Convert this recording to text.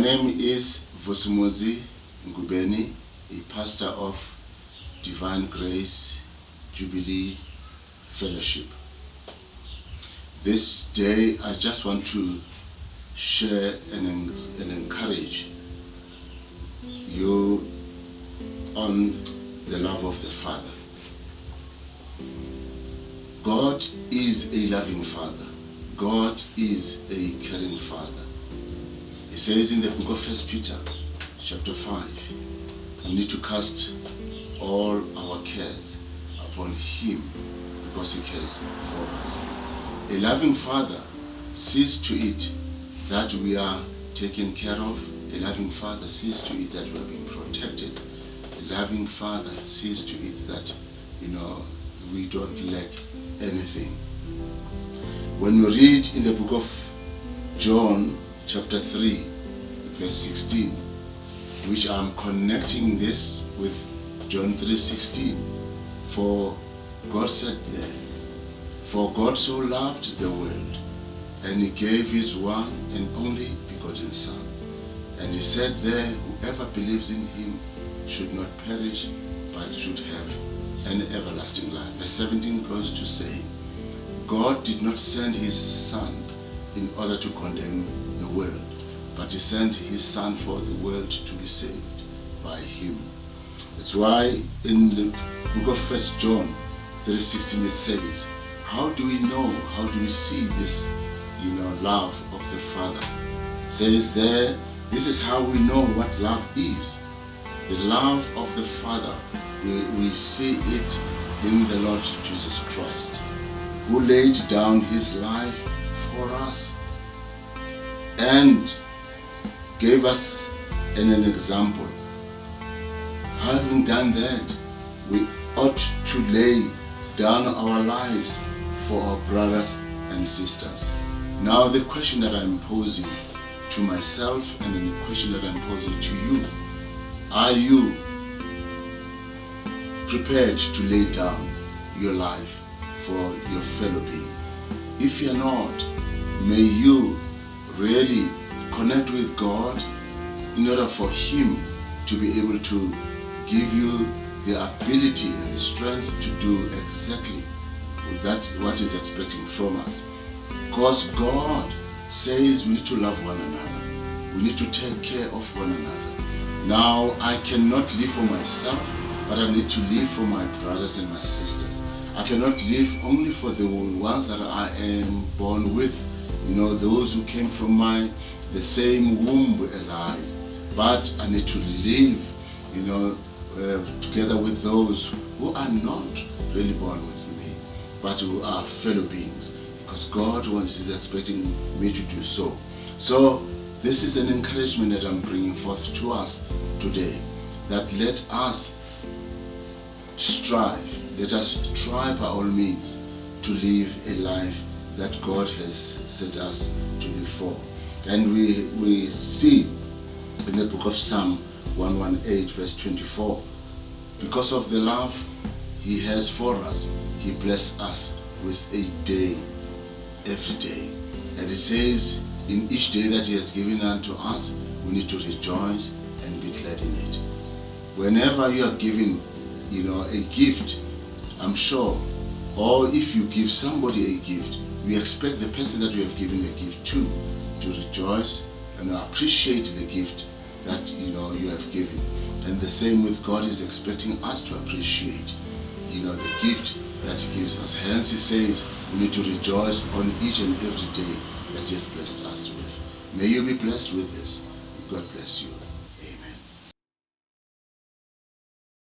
name is Ngubeni, a pastor of Divine Grace Jubilee Fellowship. This day I just want to share and encourage you on the love of the Father. God is a loving Father. God is a caring Father. He says in the book of 1 Peter chapter 5, we need to cast all our cares upon Him because He cares for us. A loving Father sees to it that we are taken care of. A loving Father sees to it that we are being protected. A loving Father sees to it that, we don't lack anything. When we read in the book of John chapter 3 verse 16, which I'm connecting this with John 3:16, for God said there, for God so loved the world, and He gave His one and only begotten Son. And He said there, whoever believes in Him should not perish, but should have an everlasting life. Verse 17 goes to say, God did not send His Son in order to condemn the world, but He sent His Son for the world to be saved by Him. That's why in the book of 1 John 3:16 it says, how do we know, how do we see this, love of the Father? It says there, this is how we know what love is. The love of the Father, we see it in the Lord Jesus Christ, who laid down His life for us and gave us an example. Having done that, we ought to lay down our lives for our brothers and sisters. Now the question that I'm posing to myself and the question that I'm posing to you, are you prepared to lay down your life for your fellow being? If you're not, may you really connect with God in order for Him to be able to give you the ability and the strength to do exactly that what He's expecting from us. Because God says we need to love one another. We need to take care of one another. Now, I cannot live for myself, but I need to live for my brothers and my sisters. I cannot live only for the ones that I am born with, those who came from the same womb as I. But I need to live, together with those who are not really born with me, but who are fellow beings, because God is expecting me to do so. So this is an encouragement that I'm bringing forth to us today, that let us strive, let us try by all means to live a life that God has set us to live for. And we see in the book of Psalm 118 verse 24, because of the love He has for us, He blessed us with a day every day. And it says, in each day that He has given unto us, we need to rejoice and be glad in it. Whenever you are given, a gift, I'm sure, or if you give somebody a gift, we expect the person that we have given a gift to rejoice and appreciate the gift that you have given. And the same with God is expecting us to appreciate the gift that He gives us. Hence He says we need to rejoice on each and every day that He has blessed us with. May you be blessed with this. God bless you.